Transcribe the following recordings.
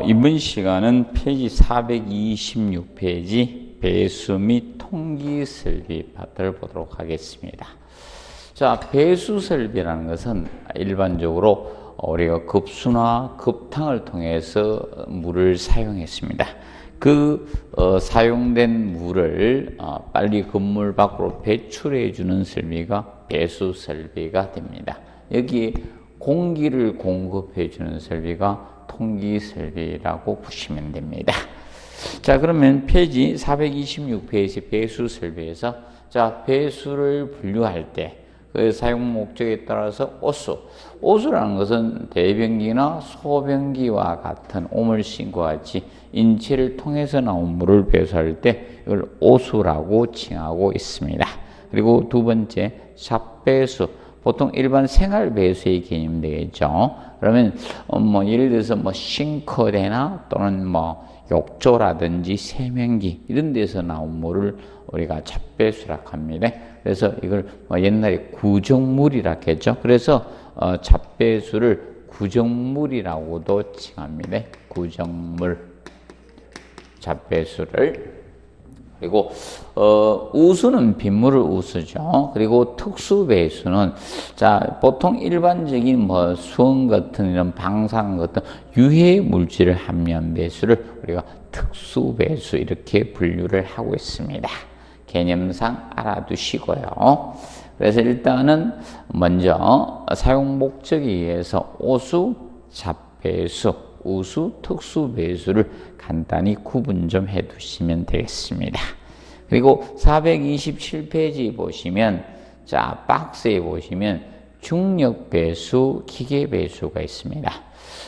이번 시간은 페이지 426페이지 배수 및 통기 설비 파트를 보도록 하겠습니다. 자, 배수 설비라는 것은 일반적으로 우리가 급수나 급탕을 통해서 물을 사용했습니다. 사용된 물을 빨리 건물 밖으로 배출해 주는 설비가 배수 설비가 됩니다. 여기에 공기를 공급해 주는 설비가 통기 설비라고 보시면 됩니다. 자, 그러면 페이지 426페이지 배수 설비에서 자, 배수를 분류할 때 그 사용 목적에 따라서 오수라는 것은 대변기나 소변기와 같은 오물신과 같이 인체를 통해서 나온 물을 배수할 때 이걸 오수라고 칭하고 있습니다. 그리고 두 번째 잡배수, 보통 일반 생활 배수의 개념 되겠죠. 그러면 예를 들어서 싱크대나 또는 욕조라든지 세면기 이런 데서 나온 물을 우리가 잡배수라고 합니다. 그래서 이걸 옛날에 구정물이라고 했죠. 그래서 잡배수를 구정물이라고도 칭합니다. 구정물, 잡배수를. 그리고 우수는 빗물을 우수죠. 그리고 특수배수는 자, 보통 일반적인 수원 같은 이런 방사능 같은 유해 물질을 함유한 배수를 우리가 특수배수 이렇게 분류를 하고 있습니다. 개념상 알아두시고요. 그래서 일단은 먼저 사용 목적에 의해서 오수, 잡배수, 우수, 특수배수를 간단히 구분 좀 해두시면 되겠습니다. 그리고 427페이지 보시면 자, 박스에 보시면 중력배수, 기계배수가 있습니다.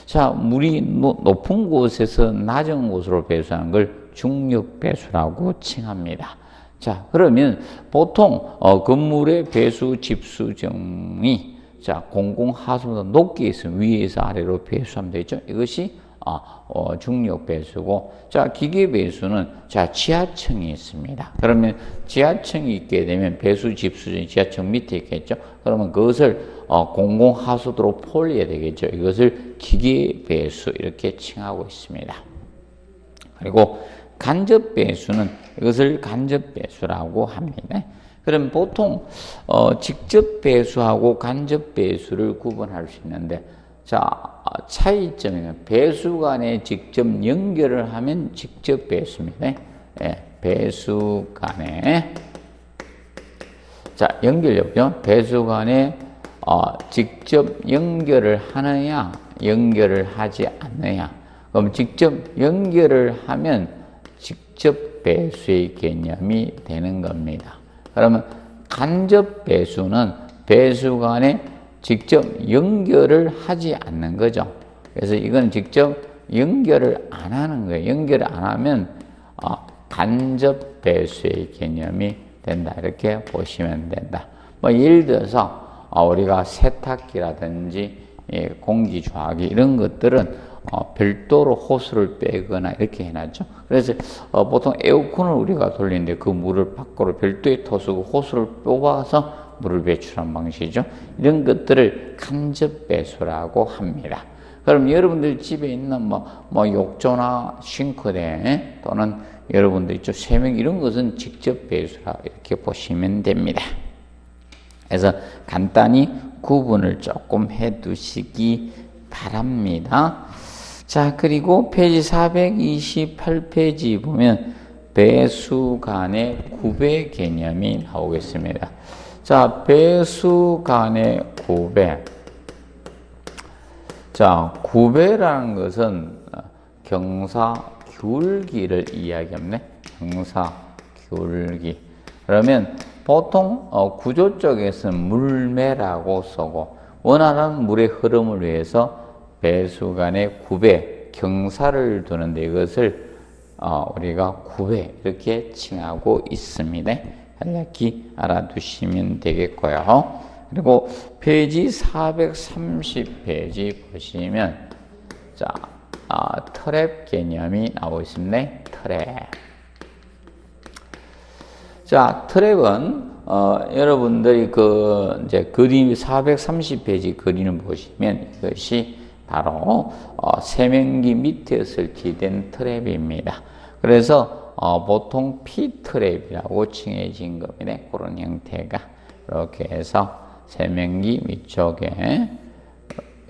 자, 물이 높은 곳에서 낮은 곳으로 배수하는 걸 중력배수라고 칭합니다. 자, 그러면 보통 건물의 배수 집수정이 자, 공공하수보다 높게 있으면 위에서 아래로 배수하면 되죠. 이것이 중력배수고, 자, 기계배수는 자, 지하층이 있습니다. 그러면 지하층이 있게 되면 배수 집수정이 지하층 밑에 있겠죠. 그러면 그것을 공공하수도로 폴려야 되겠죠. 이것을 기계배수 이렇게 칭하고 있습니다. 그리고 간접배수는 이것을 간접배수라고 합니다. 그럼 보통 직접 배수하고 간접 배수를 구분할 수 있는데, 자, 차이점은 배수 간에 직접 연결을 하면 직접 배수입니다. 예, 배수 간에 자, 연결력죠. 배수 간에 직접 연결을 하느냐, 연결을 하지 않느냐. 그럼 직접 연결을 하면 직접 배수의 개념이 되는 겁니다. 그러면 간접 배수는 배수 간에 직접 연결을 하지 않는 거죠. 그래서 이건 직접 연결을 안 하는 거예요. 연결을 안 하면 간접 배수의 개념이 된다. 이렇게 보시면 된다. 예를 들어서 우리가 세탁기라든지 공기주화기 이런 것들은 별도로 호스를 빼거나 이렇게 해놨죠. 그래서 보통 에어컨을 우리가 돌리는데 그 물을 밖으로 별도의 호스를 뽑아서 물을 배출한 방식이죠. 이런 것들을 간접 배수라고 합니다. 그럼 여러분들 집에 있는 욕조나 싱크대 또는 여러분들 있죠, 세면기 이런 것은 직접 배수라 이렇게 보시면 됩니다. 그래서 간단히 구분을 조금 해두시기 바랍니다. 자, 그리고 페이지 428페이지 보면 배수 간의 구배 개념이 나오겠습니다. 자, 배수 간의 구배. 자, 구배라는 것은 경사 기울기를 이야기합니다. 경사 기울기. 그러면 보통 구조 쪽에서는 물매라고 쓰고 원활한 물의 흐름을 위해서 배수 간의 구배, 경사를 두는데 이것을 우리가 구배 이렇게 칭하고 있습니다. 간략히 알아두시면 되겠고요. 그리고 페이지 430페이지 보시면 자, 트랩 개념이 나오고 있습니다. 트랩. 자, 트랩은 여러분들이 이제 그림 430페이지 그림을 보시면 이것이 바로 세면기 밑에 설치된 트랩입니다. 그래서 보통 P트랩이라고 칭해진 겁니다. 그런 형태가 이렇게 해서 세면기 밑쪽에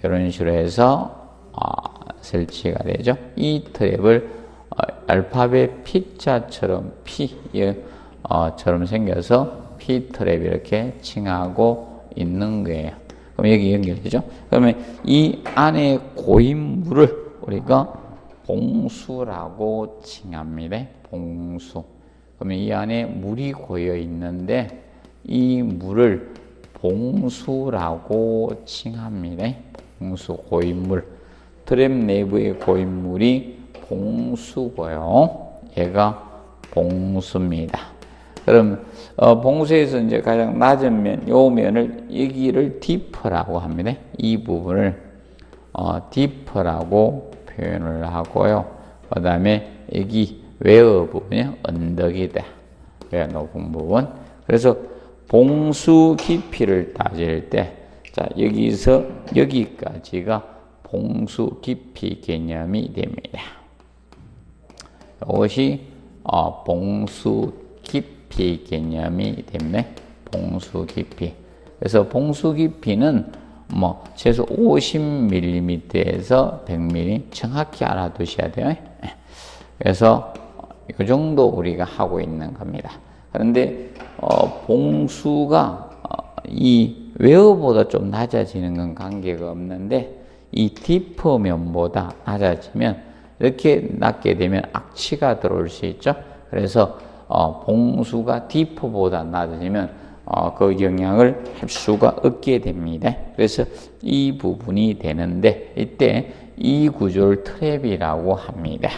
이런 식으로 해서 설치가 되죠. 이 트랩을 알파벳 P자처럼 P처럼 생겨서 P트랩 이렇게 칭하고 있는 거예요. 그럼 여기 연결되죠? 그러면 이 안에 고인 물을 우리가 봉수라고 칭합니다. 봉수. 그러면 이 안에 물이 고여 있는데 이 물을 봉수라고 칭합니다. 봉수, 고인물. 트랩 내부의 고인물이 봉수고요. 얘가 봉수입니다. 그럼 봉수에서 이제 가장 낮은 면, 요 면을 여기를 디퍼라고 합니다. 이 부분을 디퍼라고 표현을 하고요. 그 다음에 여기 웨어 부분이 언덕이다. 웨어 높은 부분. 그래서 봉수 깊이를 따질 때, 자, 여기서 여기까지가 봉수 깊이 개념이 됩니다. 이것이 봉수 깊이 개념이 됩니다. 봉수 깊이. 그래서 봉수 깊이는 최소 50mm에서 100mm 정확히 알아두셔야 돼요. 그래서 이 정도 우리가 하고 있는 겁니다. 그런데 봉수가 이 웨어보다 좀 낮아지는 건 관계가 없는데 이 디퍼면보다 낮아지면 이렇게 낮게 되면 악취가 들어올 수 있죠. 그래서 봉수가 디퍼보다 낮아지면 그 영향을 할 수가 없게 됩니다. 그래서 이 부분이 되는데 이때 이 구조를 트랩이라고 합니다.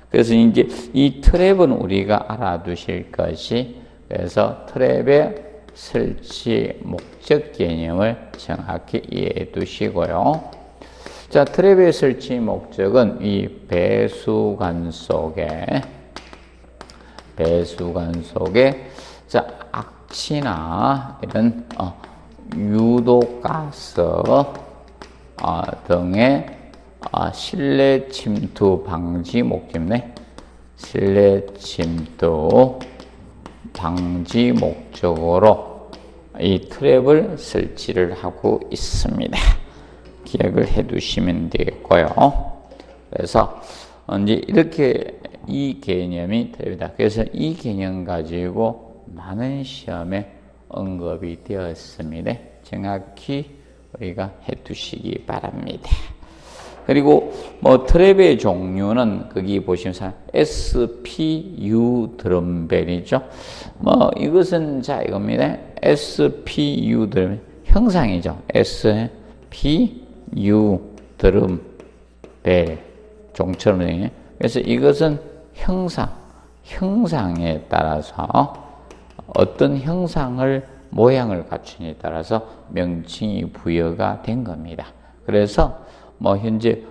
그래서 이제 이 트랩은 우리가 알아두실 것이, 그래서 트랩의 설치 목적 개념을 정확히 이해해 두시고요. 자, 트랩의 설치 목적은 이 배수관 속에 자, 악취나 이런 유독가스 등의 실내 침투 방지 목적인데, 실내 침투 방지 목적으로 이 트랩을 설치를 하고 있습니다. 기억을 해 두시면 되겠고요. 그래서 이제 이렇게 이 개념이 트랩이다. 그래서 이 개념 가지고 많은 시험에 언급이 되었습니다. 정확히 우리가 해 두시기 바랍니다. 그리고 트랩의 종류는 거기 보시면 SPU 드럼벨이죠. 이것은 자 이겁니다. SPU 드럼 형상이죠. SPU 드럼벨 종처럼 되네. 그래서 이것은 형상에 따라서 어떤 형상을 모양을 갖추니에 따라서 명칭이 부여가 된 겁니다. 그래서 현재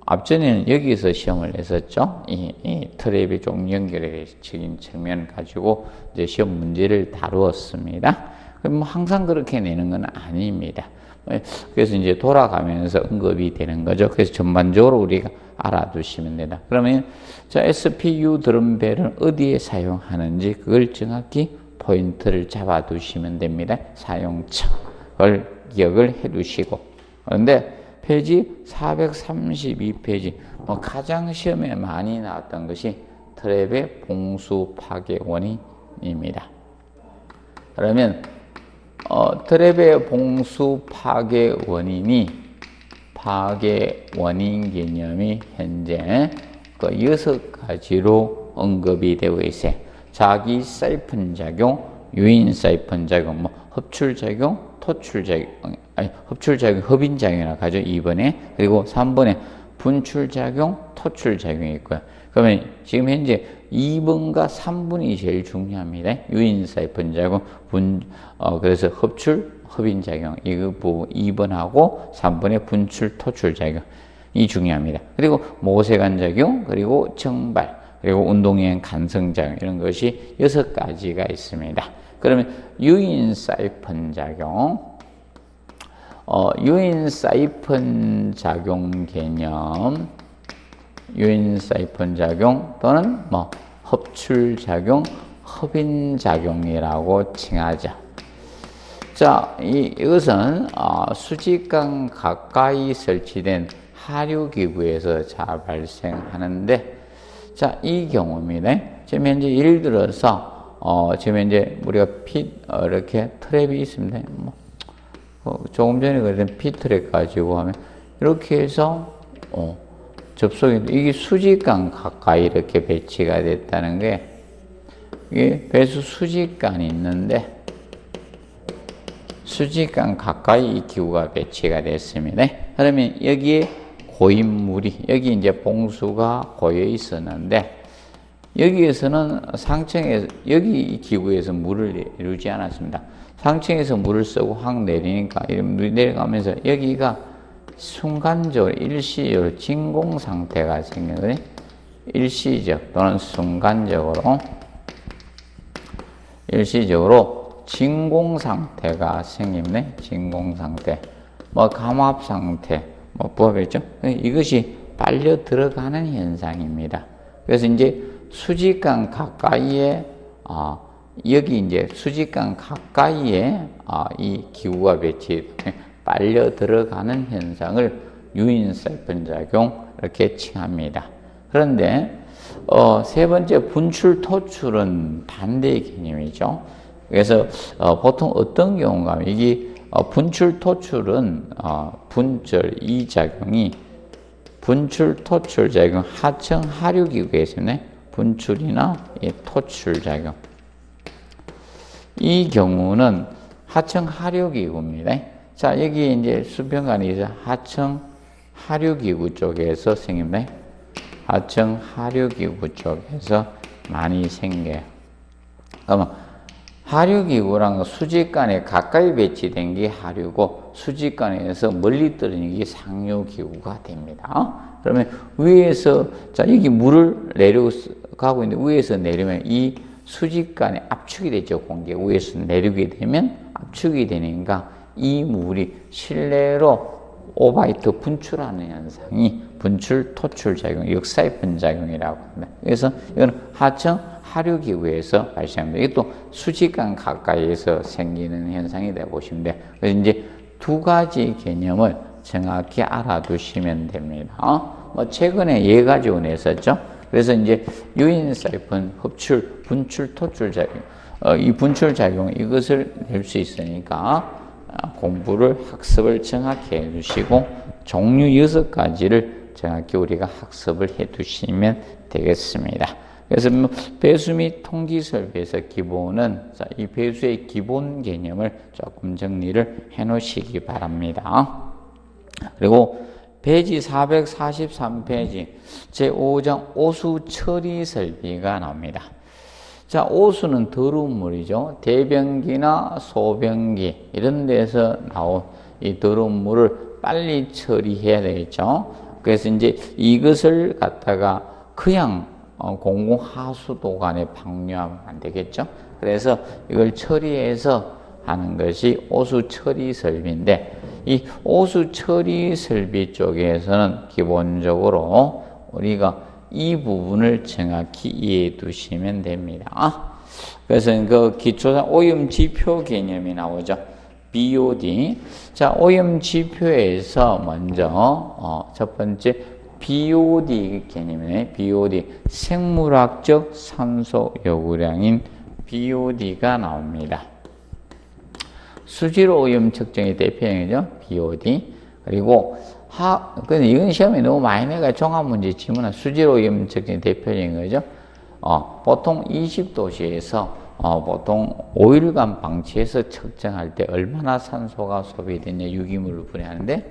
앞전에는 여기서 시험을 냈었죠. 이 트랩의 종 연결적인 측면 가지고 이제 시험 문제를 다루었습니다. 그럼 항상 그렇게 내는 건 아닙니다. 그래서 이제 돌아가면서 언급이 되는 거죠. 그래서 전반적으로 우리가 알아두시면 된다. 그러면 자, SPU 드럼벨은 어디에 사용하는지 그걸 정확히 포인트를 잡아두시면 됩니다. 사용처를 기억을 해두시고. 그런데 페이지 432페이지 가장 시험에 많이 나왔던 것이 트랩의 봉수 파괴 원인입니다. 그러면 트랩의 봉수 파괴 원인 개념이 현재 그 6가지로 언급이 되고 있어요. 자기 사이픈 작용, 유인 사이픈 작용, 흡출 작용, 토출 작용, 흡출 작용, 흡인 작용이라고 하죠. 2번에. 그리고 3번에 분출 작용, 토출 작용이 있고요. 그러면 지금 현재 2번과 3번이 제일 중요합니다. 유인 사이픈 작용, 그래서 흡출, 흡인 작용, 이거 2번하고 3번의 분출, 토출 작용이 중요합니다. 그리고 모세관 작용, 그리고 정발, 그리고 운동형 간성 작용, 이런 것이 6가지가 있습니다. 그러면 유인 사이픈 작용, 유인 사이폰 작용 개념, 유인 사이폰 작용 또는 뭐 합출 작용, 흡인 작용이라고 칭하죠. 자, 이것은 수직강 가까이 설치된 하류기구에서 잘 발생하는데, 자, 이 경우입니다. 지금 현재 예를 들어서 지금 현재 우리가 이렇게 트랩이 있습니다. 조금 전에 그랬던 트랩 가지고 하면 이렇게 해서 접속이 이게 수직강 가까이 이렇게 배치가 됐다는 게, 이게 배수 수직강이 있는데 수직강 가까이 이 기구가 배치가 됐습니다. 그러면 여기에 고인 물이, 여기 이제 봉수가 고여 있었는데, 여기에서는 상층에서, 여기 이 기구에서 물을 내리지 않았습니다. 상층에서 물을 쓰고 확 내리니까, 물이 내려가면서 여기가 순간적으로, 일시적으로 진공 상태가 생겨요. 일시적 또는 순간적으로, 진공 상태가 생기네. 진공 상태, 감압 상태, 부합했죠? 이것이 빨려 들어가는 현상입니다. 그래서 이제 수직강 가까이에, 여기 이제 수직강 가까이에, 이 기구가 빨려 들어가는 현상을 유인 사이폰 작용, 이렇게 칭합니다. 그런데, 세 번째 분출, 토출은 반대의 개념이죠. 그래서, 보통 어떤 경우가, 이게, 분출, 토출은, 분출, 토출 작용, 하층, 하류기구에 있습니다. 분출이나 토출 작용. 이 경우는 하층, 하류기구입니다. 자, 여기 이제 수평관이 있어 하층, 하류기구 쪽에서 생깁니다. 하층, 하류기구 쪽에서 많이 생겨요. 그러면, 하류기구랑 수직간에 가까이 배치된 게 하류고, 수직간에서 멀리 떨어지는 게 상류기구가 됩니다. 그러면 위에서, 자, 여기 물을 내려가고 있는데, 위에서 내리면 이 수직간에 압축이 되죠. 공기가 위에서 내리게 되면 압축이 되니까 이 물이 실내로 오바이트 분출하는 현상이 분출, 토출 작용, 역사이폰 작용이라고 합니다. 그래서 이건 하층, 하류기구에서 발생합니다. 이게 또 수직강 가까이에서 생기는 현상이다 보시면 돼요. 그래서 이제 두 가지 개념을 정확히 알아두시면 됩니다. 최근에 예 가지고 냈었죠. 그래서 이제 유인 사이폰, 합출, 분출, 토출 작용, 이 분출 작용 이것을 낼 수 있으니까 학습을 정확히 해두시고 종류 6가지를 정확히 우리가 학습을 해두시면 되겠습니다. 그래서 배수 및 통기 설비에서 기본은, 이 배수의 기본 개념을 조금 정리를 해 놓으시기 바랍니다. 그리고 페이지 443페이지 제5장 오수 처리 설비가 나옵니다. 자, 오수는 더러운 물이죠. 대변기나 소변기 이런 데서 나온 이 더러운 물을 빨리 처리해야 되겠죠. 그래서 이제 이것을 갖다가 그냥 공공하수도관에 방류하면 안 되겠죠. 그래서 이걸 처리해서 하는 것이 오수 처리 설비인데, 이 오수 처리 설비 쪽에서는 기본적으로 우리가 이 부분을 정확히 이해해 두시면 됩니다. 그래서 그 기초상 오염 지표 개념이 나오죠. BOD. 자, 오염 지표에서 먼저 첫 번째 BOD 개념이네. BOD. 생물학적 산소 요구량인 BOD가 나옵니다. 수질 오염 측정의 대표형이죠. BOD. 그리고 근데 이건 시험에 너무 많이 내가 종합문제 지문은 수질 오염 측정의 대표형인 거죠. 보통 20도시에서 보통 5일간 방치해서 측정할 때 얼마나 산소가 소비되냐 유기물을 분해하는데,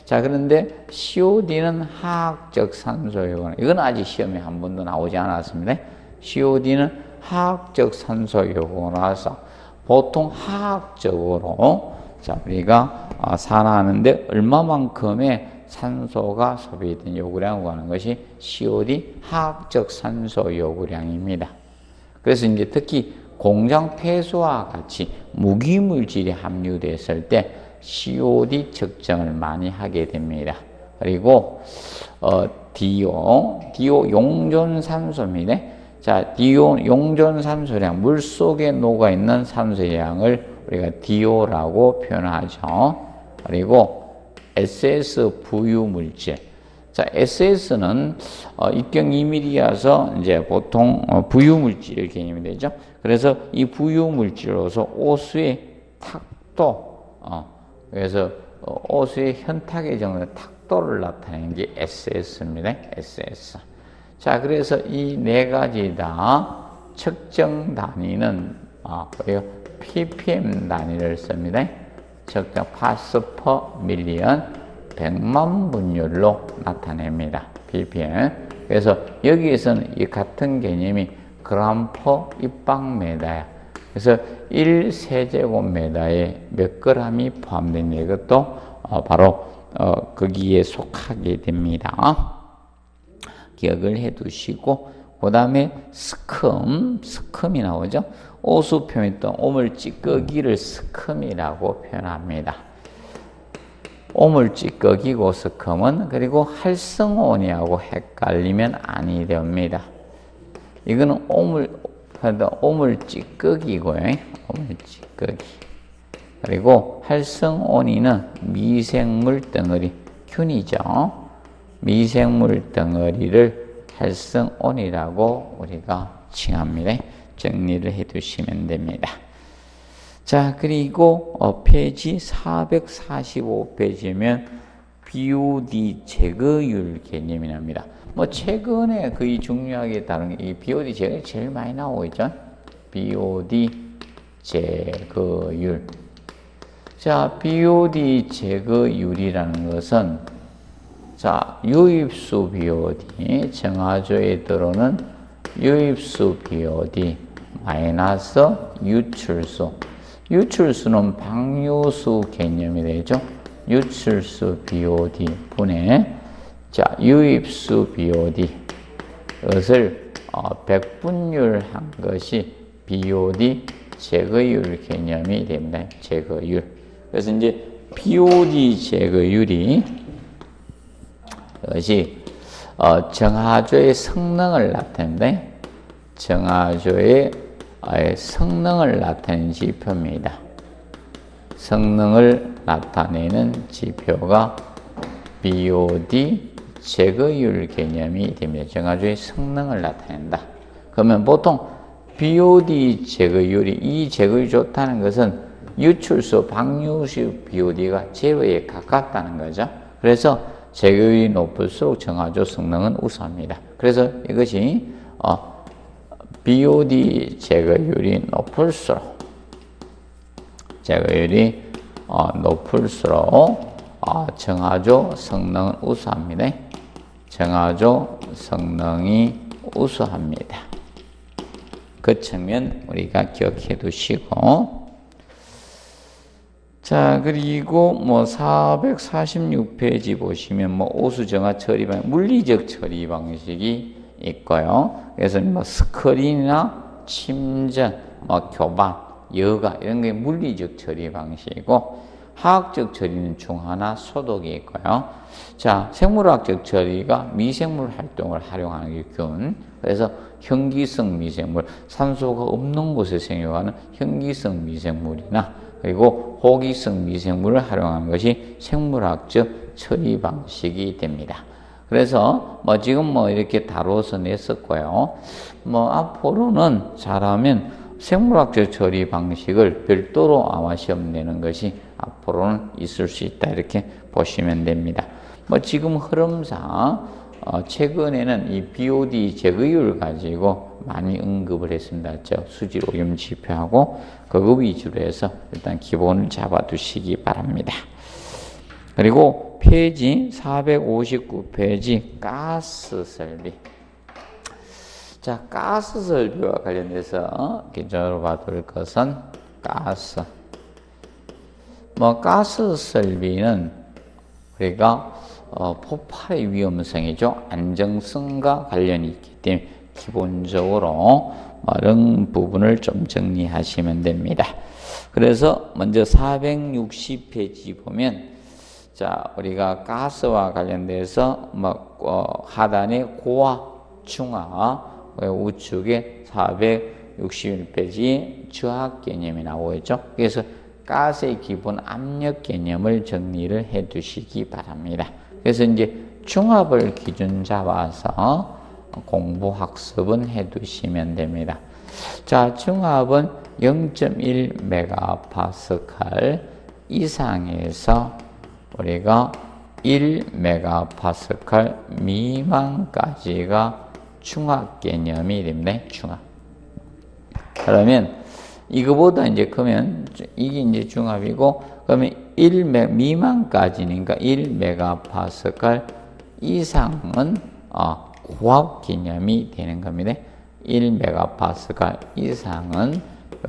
자, 그런데 COD는 화학적 산소 요구량. 이건 아직 시험에 한 번도 나오지 않았습니다. COD는 화학적 산소 요구라서 보통 화학적으로, 자, 우리가 산화하는데 얼마만큼의 산소가 소비된 요구량을 구하는 것이 COD 화학적 산소 요구량입니다. 그래서 이제 특히 공장 폐수와 같이 무기물질이 함유됐을 때 COD 측정을 많이 하게 됩니다. 그리고 DO 용존산소입니다. 자, DO 용존산소량, 물속에 녹아있는 산소의 양을 우리가 DO라고 표현하죠. 그리고 SS 부유물질. 자, SS는 입경 2mm여서 이제 보통 부유물질 개념이 되죠. 그래서 이 부유물질로서 오수의 탁도, 그래서 오수의 현탁의 정도 탁도를 나타내는 게 SS입니다. SS. 자, 그래서 이 네 가지 다 측정 단위는 우리가 ppm 단위를 씁니다. 측정 parts per million 100만 분율로 나타냅니다. ppm. 그래서 여기에서는 이 같은 개념이 그램 퍼 입방메다야. 그래서 1세제곱미터에 몇 그램이 포함된 이것도 바로 거기에 속하게 됩니다. 기억을 해 두시고, 그 다음에 스큼이 나오죠. 오수 표면도 오물 찌꺼기를 스큼이라고 표현합니다. 오물 찌꺼기고 스큼은, 그리고 활성온이하고 헷갈리면 아니 됩니다. 이거는 오물 찌꺼기고요. 오물 찌꺼기. 그리고 활성온이는 미생물 덩어리, 균이죠. 미생물 덩어리를 활성온이라고 우리가 칭합니다. 정리를 해 두시면 됩니다. 자, 그리고 페이지 445페이지면 BOD 제거율 개념이 납니다. 뭐 최근에 거의 중요하게 다룬 이 BOD 제거율이 제일 많이 나오고 있죠. BOD 제거율. 자, BOD 제거율이라는 것은, 자, 유입수 BOD, 정화조에 들어오는 유입수 BOD 마이너스 유출수. 유출수는 방류수 개념이 되죠. 유출수 BOD 분의, 자, 유입수 BOD 것을 백분율한 것이 BOD 제거율 개념이 됩니다. 제거율. 그래서 이제 BOD 제거율이 것이 정화조의 성능을 나타낸다. 정화조의 성능을 나타내는 지표입니다. 성능을 나타내는 지표가 BOD 제거율 개념이 됩니다. 정화조의 성능을 나타낸다. 그러면 보통 BOD 제거율이, 이 제거율이 좋다는 것은 유출수, 방류수 BOD가 제로에 가깝다는 거죠. 그래서 제거율이 높을수록 정화조 성능은 우수합니다. 그래서 이것이 BOD 제거율이 높을수록 정화조 성능은 우수합니다. 정화조 성능이 우수합니다. 그 측면 우리가 기억해 두시고, 자, 그리고 뭐 446페이지 보시면 뭐 오수 정화 처리 방식, 물리적 처리 방식이 있고요. 그래서 뭐 스크린이나 침전, 뭐 교방, 여과 이런 게 물리적 처리 방식이고, 화학적 처리는 중화나 소독이 있고요. 자, 생물학적 처리가 미생물 활동을 활용하는 게 균. 그래서 현기성 미생물, 산소가 없는 곳에 생겨가는 현기성 미생물이나, 그리고 호기성 미생물을 활용하는 것이 생물학적 처리 방식이 됩니다. 그래서 뭐 지금 뭐 이렇게 다뤄서 냈었고요. 뭐 앞으로는 잘하면 생물학적 처리 방식을 별도로 아마 시험 내는 것이 앞으로는 있을 수 있다, 이렇게 보시면 됩니다. 뭐 지금 흐름상 최근에는 이 BOD 제거율 가지고 많이 언급을 했습니다. 수질 오염 지표하고 그거 위주로 해서 일단 기본을 잡아두시기 바랍니다. 그리고 페이지 459페이지 가스 설비. 자, 가스 설비와 관련해서 기본적으로 봐둘 것은 가스. 가스 설비는 우리가 폭발의 위험성이죠. 안정성과 관련이 있기 때문에 기본적으로 이런 부분을 좀 정리하시면 됩니다. 그래서 먼저 460페이지 보면 자, 우리가 가스와 관련돼서 하단에 고화, 중화, 우측에 461페이지 저하 개념이 나오겠죠. 그래서 가스의 기본 압력 개념을 정리를 해 두시기 바랍니다. 그래서 이제 중압을 기준 잡아서 공부 학습은 해 두시면 됩니다. 자, 중압은 0.1 메가파스칼 이상에서 우리가 1 메가파스칼 미만까지가 중압 개념이 됩니다. 중압. 그러면 이거보다 이제 그러면 이게 이제 중압이고 그러면 1 미만까지니까 1 메가파스칼 이상은 고압 개념이 되는 겁니다. 1 메가파스칼 이상은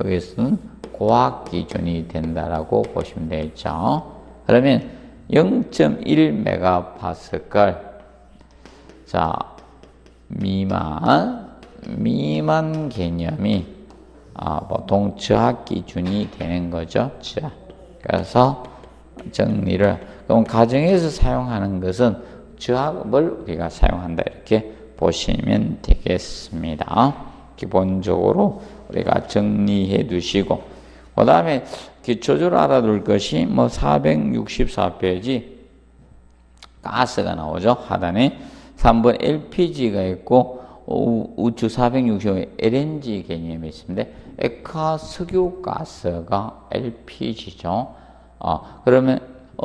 여기서는 고압 기준이 된다라고 보시면 되겠죠. 그러면 0.1 메가파스칼 자 미만 개념이 보통 저하 기준이 되는 거죠. 저하. 그래서 정리를 그럼 가정에서 사용하는 것은 저압을 우리가 사용한다 이렇게 보시면 되겠습니다. 기본적으로 우리가 정리해 두시고 그 다음에 기초적으로 알아둘 것이 464페이지 가스가 나오죠. 하단에 3번 LPG가 있고 우측 465 LNG 개념이 있습니다. 액화 석유가스가 LPG죠. 그러면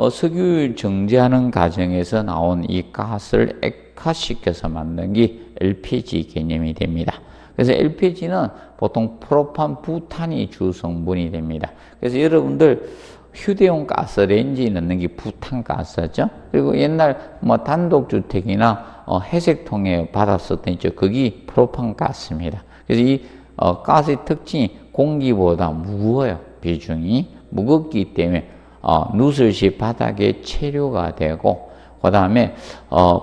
석유를 정제하는 과정에서 나온 이 가스를 액화시켜서 만든 게 LPG 개념이 됩니다. 그래서 LPG는 보통 프로판, 부탄이 주 성분이 됩니다. 그래서 여러분들 휴대용 가스 렌지에 넣는 게 부탄가스죠. 그리고 옛날 단독주택이나 회색통에 받았을 때 있죠. 그게 프로판가스입니다. 그래서 이 가스의 특징이 공기보다 무거워요. 비중이 무겁기 때문에 누술 시 바닥에 체류가 되고 그 다음에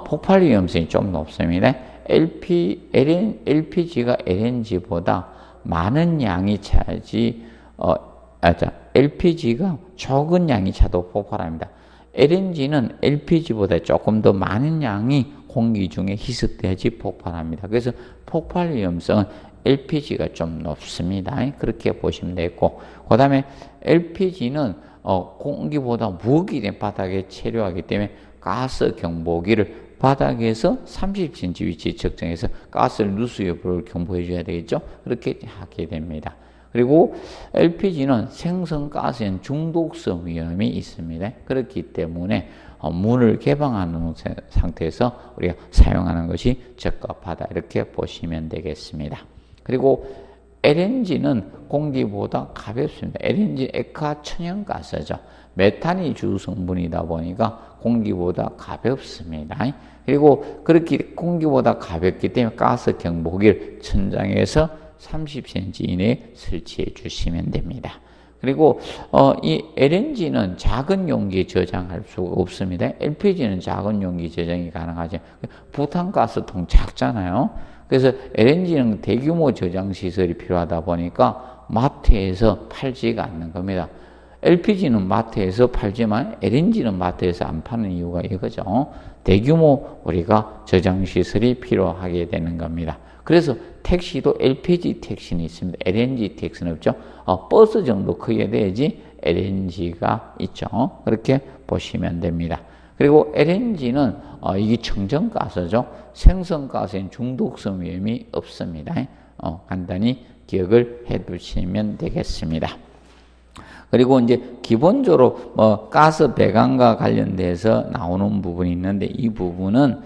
폭발 위험성이 좀 높습니다. LPG가 LNG보다 많은 양이 차지 LPG가 적은 양이 차도 폭발합니다. LNG는 LPG보다 조금 더 많은 양이 공기 중에 희석돼야지 폭발합니다. 그래서 폭발 위험성은 LPG가 좀 높습니다. 그렇게 보시면 되겠고 그 다음에 LPG는 공기보다 무겁기 때문에 바닥에 체류하기 때문에 가스 경보기를 바닥에서 30cm 위치 측정해서 가스를 누수 여부를 경보해 줘야 되겠죠. 그렇게 하게 됩니다. 그리고 LPG는 생성가스엔 중독성 위험이 있습니다. 그렇기 때문에 문을 개방하는 상태에서 우리가 사용하는 것이 적합하다 이렇게 보시면 되겠습니다. 그리고 LNG는 공기보다 가볍습니다. LNG 액화 천연가스죠. 메탄이 주 성분이다 보니까 공기보다 가볍습니다. 그리고 그렇게 공기보다 가볍기 때문에 가스 경보기를 천장에서 30cm 이내에 설치해 주시면 됩니다. 그리고 이 LNG는 작은 용기에 저장할 수가 없습니다. LPG는 작은 용기 저장이 가능하죠. 부탄가스통 작잖아요. 그래서 LNG는 대규모 저장 시설이 필요하다 보니까 마트에서 팔지가 않는 겁니다. LPG는 마트에서 팔지만 LNG는 마트에서 안 파는 이유가 이거죠. 대규모 우리가 저장 시설이 필요하게 되는 겁니다. 그래서 택시도 LPG 택시는 있습니다. LNG 택시는 없죠. 버스 정도 크게 돼야지 LNG가 있죠. 그렇게 보시면 됩니다. 그리고 LNG는 이게 청정가스죠. 생성가스엔 중독성 위험이 없습니다. 간단히 기억을 해 두시면 되겠습니다. 그리고 이제 기본적으로 가스 배관과 관련돼서 나오는 부분이 있는데 이 부분은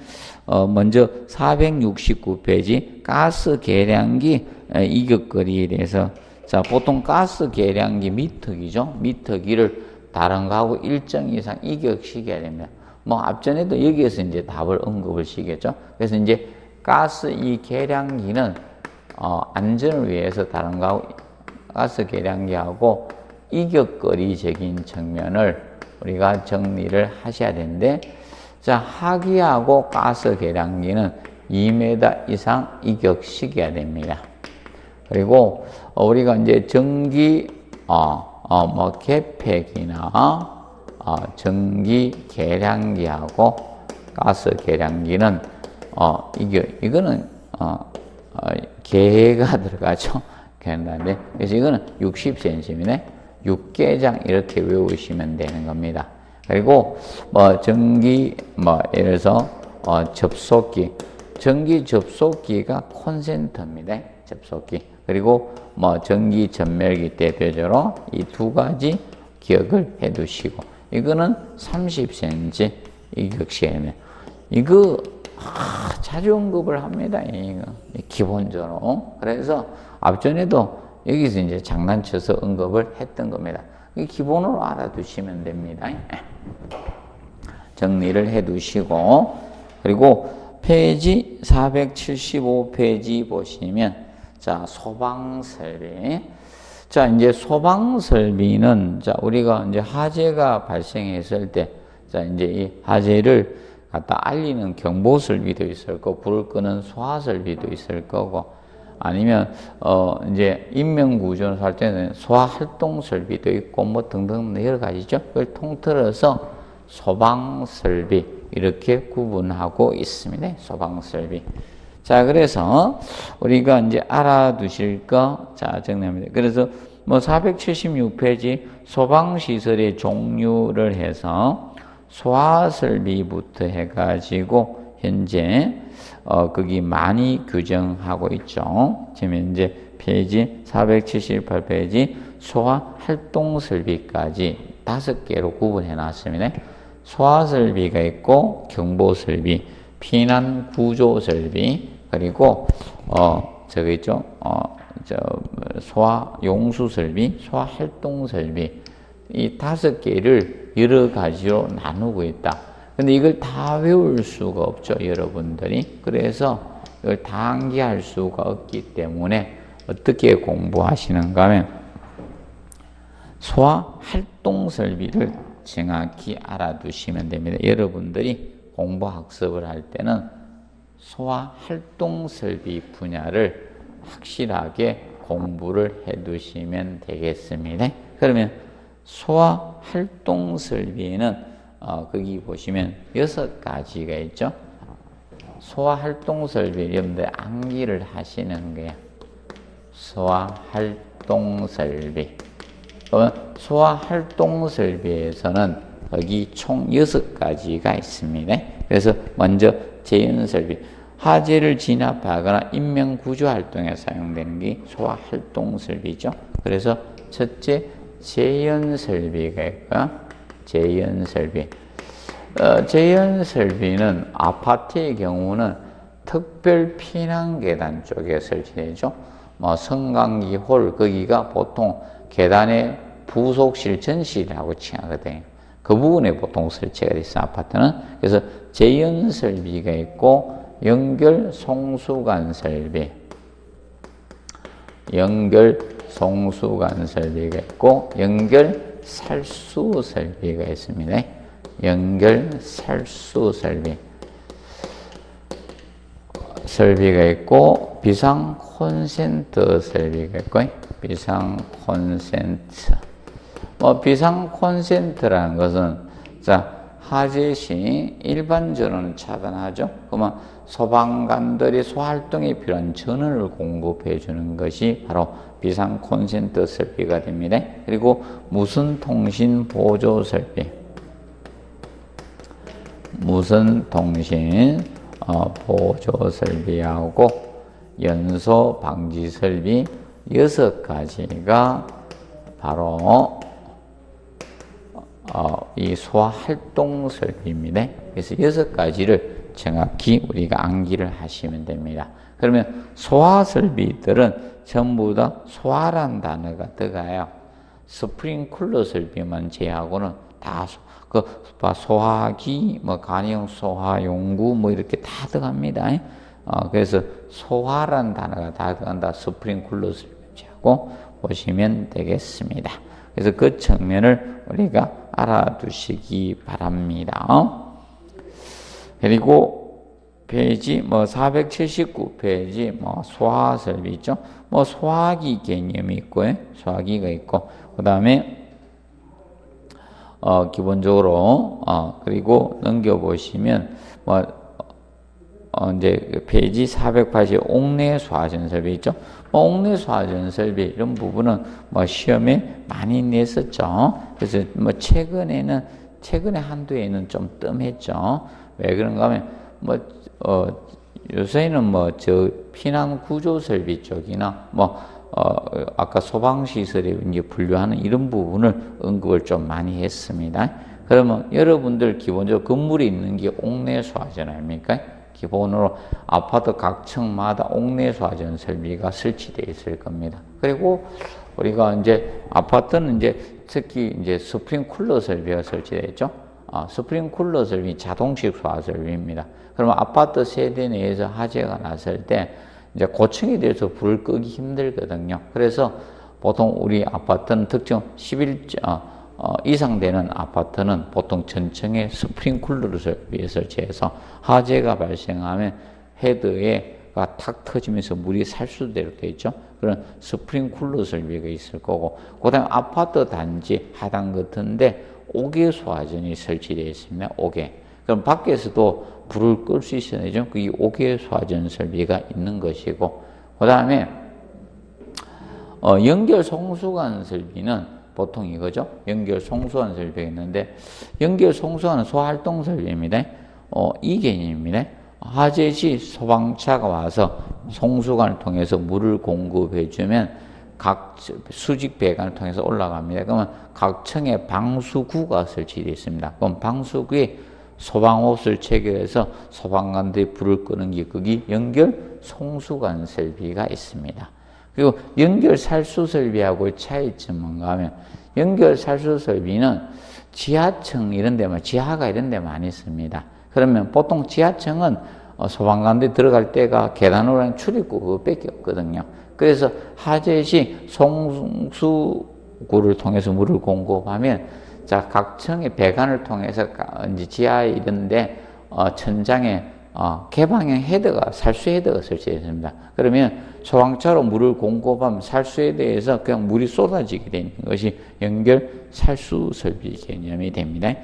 먼저 469페이지 가스 계량기 이격거리에 대해서 자 보통 가스 계량기 미터기죠. 미터기를 다른 거하고 일정 이상 이격시켜야 됩니다. 앞전에도 여기에서 이제 답을 언급을 시켰죠. 그래서 이제 가스 이 계량기는 안전을 위해서 다른 거하고 가스 계량기하고 이격거리적인 측면을 우리가 정리를 하셔야 되는데 자 하기하고 가스 계량기는 2m 이상 이격시켜야 됩니다. 그리고 우리가 이제 전기 뭐 계팩이나 전기 계량기하고 가스 계량기는 이거는 개가 들어가죠. 개인데 그래서 이거는 60cm이네. 6개장 이렇게 외우시면 되는 겁니다. 그리고 뭐 전기 예를 들어서 접속기, 전기 접속기가 콘센트입니다. 접속기. 그리고 뭐 전기 전멸기 대표적으로 이 두 가지 기억을 해 두시고, 이거는 30cm 이격시에는 이거 자주 언급을 합니다. 이거 기본적으로. 그래서 앞전에도 여기서 이제 장난쳐서 언급을 했던 겁니다. 이 기본으로 알아두시면 됩니다. 정리를 해 두시고, 그리고 페이지 475페이지 보시면, 자, 소방설비. 자, 이제 소방설비는, 자, 우리가 이제 화재가 발생했을 때, 자, 이제 이 화재를 갖다 알리는 경보설비도 있을 거고, 불을 끄는 소화설비도 있을 거고, 아니면, 이제 인명구조를 할 때는 소화활동설비도 있고, 뭐 등등 여러 가지죠. 그걸 통틀어서 소방설비, 이렇게 구분하고 있습니다. 소방설비. 자, 그래서 우리가 이제 알아두실 거, 자, 정리합니다. 그래서 뭐 476페이지 소방시설의 종류를 해서 소화설비부터 해가지고 현재 거기 많이 규정하고 있죠. 지금 현재 페이지 478페이지 소화활동설비까지 5개로 구분해 놨습니다. 소화설비가 있고 경보설비, 피난구조설비, 그리고 저기 있죠. 소화용수설비, 소화활동설비, 이 5개를 여러 가지로 나누고 있다. 근데 이걸 다 외울 수가 없죠, 여러분들이. 그래서 이걸 다 암기할 수가 없기 때문에 어떻게 공부하시는가 하면 소화활동설비를 정확히 알아두시면 됩니다. 여러분들이 공부학습을 할 때는 소화활동설비 분야를 확실하게 공부를 해 두시면 되겠습니다. 그러면 소화활동설비에는 거기 보시면 6가지가 있죠. 소화활동설비 여러분들 암기를 하시는 거예요. 소화활동설비. 소화활동설비에서는 여기 총 6가지가 있습니다. 그래서 먼저 재연설비, 화재를 진압하거나 인명구조활동에 사용되는 게 소화활동설비죠. 그래서 첫째 재연설비가 있고요. 재연설비. 재연설비는 아파트의 경우는 특별 피난계단 쪽에 설치되죠. 뭐 성강기 홀, 거기가 보통 계단에 부속실, 전실이라고 칭하거든요. 그 부분에 보통 설치가 되어 있어요, 아파트는. 그래서 재연설비가 있고, 연결 송수관 설비, 연결 송수관 설비가 있고, 연결 살수 설비가 있습니다. 연결 살수 설비가 있고, 비상 콘센트 설비가 있고, 비상 콘센트. 비상 콘센트라는 것은, 자, 화재 시 일반전원을 차단하죠. 그러면 소방관들이 소활동에 필요한 전원을 공급해 주는 것이 바로 비상 콘센트 설비가 됩니다. 그리고 무선통신 보조 설비, 무선통신 보조 설비하고 연소 방지 설비 6가지가 바로 이 소화활동 설비입니다. 그래서 6가지를 정확히 우리가 암기를 하시면 됩니다. 그러면 소화설비들은 전부 다 소화란 단어가 들어가요. 스프링클러 설비만 제하고는 다 소화기, 간이용 소화용구 이렇게 다 들어갑니다. 그래서 소화란 단어가 다 들어간다. 스프링클러 설비 제하고 보시면 되겠습니다. 그래서 그 측면을 우리가 알아두시기 바랍니다. 그리고 페이지 479페이지 소화설비 있죠. 소화기 개념이 있고요. 소화기가 있고, 그 다음에 기본적으로, 그리고 넘겨보시면, 이제 페이지 480 옥내 소화전 설비 있죠? 옥내 소화전 설비 이런 부분은 시험에 많이 냈었죠. 그래서 최근에 한두 해는 좀 뜸했죠. 왜 그런가 하면, 요새는 피난 구조 설비 쪽이나, 아까 소방시설에 이제 분류하는 이런 부분을 언급을 좀 많이 했습니다. 그러면 여러분들 기본적으로 건물에 있는 게 옥내 소화전 아닙니까? 기본으로 아파트 각 층마다 옥내 소화전 설비가 설치되어 있을 겁니다. 그리고 우리가 이제 아파트는 이제 특히 이제 스프링 쿨러 설비가 설치되어 있죠. 스프링 쿨러 설비 자동식 소화 설비입니다. 그러면 아파트 세대 내에서 화재가 났을 때 이제 고층에 대해서 불을 끄기 힘들거든요. 그래서 보통 우리 아파트는 특정 11 이상 되는 아파트는 보통 전층에 스프링 쿨러를 설치해서 화재가 발생하면 헤드가 탁 터지면서 물이 살수대로 되어 있죠. 그런 스프링 쿨러 설비가 있을 거고, 그 다음에 아파트 단지 하단 같은데 옥외 소화전이 설치되어 있습니다. 옥외. 그럼 밖에서도 불을 끌 수 있어야 되죠. 이 옥외 소화전 설비가 있는 것이고, 그 다음에 연결 송수관 설비는 보통 이거죠. 연결 송수관 설비가 있는데, 연결 송수관은 소활동 설비입니다. 이 개념입니다. 화재 시 소방차가 와서 송수관을 통해서 물을 공급해주면 각 수직 배관을 통해서 올라갑니다. 그러면 각 층에 방수구가 설치되어 있습니다. 그럼 방수구에 소방호스를 체결해서 소방관들이 불을 끄는 게 거기 연결 송수관 설비가 있습니다. 그리고 연결 살수 설비하고의 차이점은 뭔가 하면, 연결 살수 설비는 지하층 이런 데만, 지하가 이런 데 많이 있습니다. 그러면 보통 지하층은 소방관들이 들어갈 때가 계단으로 하는 출입구 그거밖에 없거든요. 그래서 화재 시 송수구를 통해서 물을 공급하면, 자, 각 층의 배관을 통해서 이제 지하 이런데 천장에 개방형 헤더가, 살수 헤더가 설치되어 있습니다. 그러면 소방차로 물을 공급하면 살수 헤더에서 그냥 물이 쏟아지게 되는 것이 연결 살수 설비 개념이 됩니다.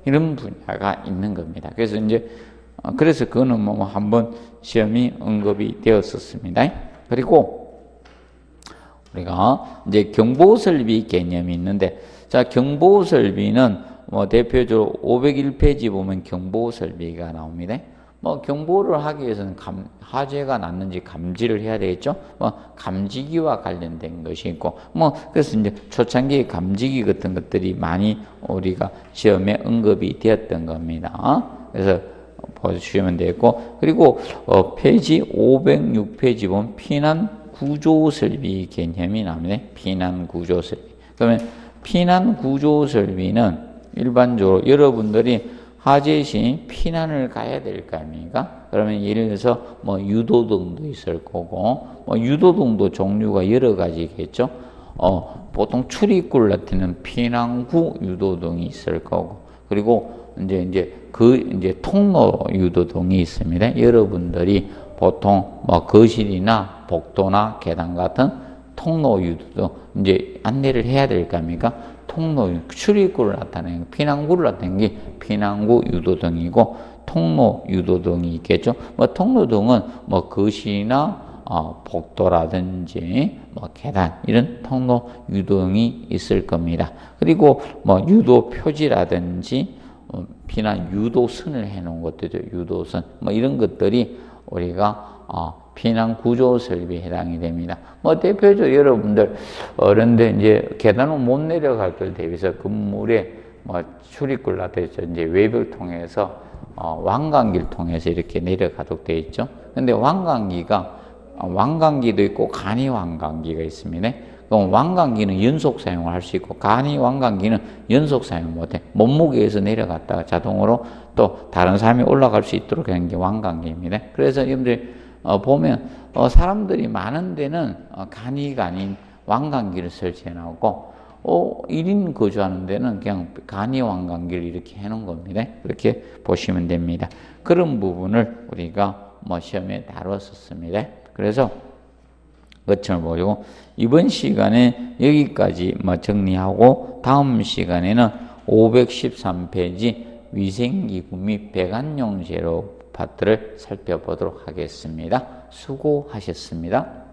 이런 분야가 있는 겁니다. 그래서 이제 그래서 그거는 한번 시험이 언급이 되었었습니다. 그리고 우리가 이제 경보 설비 개념이 있는데, 자, 경보 설비는 대표적으로 501페이지 보면 경보 설비가 나옵니다. 경보를 하기 위해서는 화재가 났는지 감지를 해야 되겠죠? 감지기와 관련된 것이 있고, 그래서 이제 초창기 감지기 같은 것들이 많이 우리가 시험에 언급이 되었던 겁니다. 그래서 보시면 되겠고, 그리고 페이지 506페이지 보면 피난 구조 설비 개념이 나옵니다. 피난 구조 설비. 그러면 피난 구조 설비는 일반적으로 여러분들이 화재 시 피난을 가야 될 거 아닙니까? 그러면 예를 들어서 유도등도 있을 거고, 유도등도 종류가 여러 가지겠죠. 보통 출입구를 나타내는 피난구 유도등이 있을 거고, 그리고 이제 통로 유도등이 있습니다. 여러분들이 보통 거실이나 복도나 계단 같은 통로 유도등 이제 안내를 해야 될 거 아닙니까? 통로, 출입구를 나타내는, 피난구를 나타내는 게 피난구 유도등이고, 통로 유도등이 있겠죠. 통로등은 거실이나 복도라든지 계단 이런 통로 유도등이 있을 겁니다. 그리고 유도 표지라든지 피난 유도선을 해놓은 것들이죠. 유도선 이런 것들이 우리가 피난 구조 설비에 해당이 됩니다. 대표적으로 여러분들 그런데 이제 계단을 못 내려갈 걸 대비해서 건물에 출입구를 나타내서 이제 외벽을 통해서 왕관기를 통해서 이렇게 내려가도록 되어 있죠. 근데 왕관기도 있고 간이 왕관기가 있습니다. 그럼 왕관기는 연속 사용을 할 수 있고, 간이 왕관기는 연속 사용 못해. 몸무게에서 내려갔다가 자동으로 또 다른 사람이 올라갈 수 있도록 하는 게 왕관기입니다. 그래서 여러분들이 보면 사람들이 많은 데는 간이가 아닌 왕관기를 설치해 놓고, 1인 거주하는 데는 그냥 간이 왕관기를 이렇게 해 놓은 겁니다. 그렇게 보시면 됩니다. 그런 부분을 우리가 시험에 다뤘었습니다. 그래서 것을 보고 이번 시간에 여기까지 정리하고, 다음 시간에는 513페이지 위생기구 및 배관용 재료 파트를 살펴보도록 하겠습니다. 수고하셨습니다.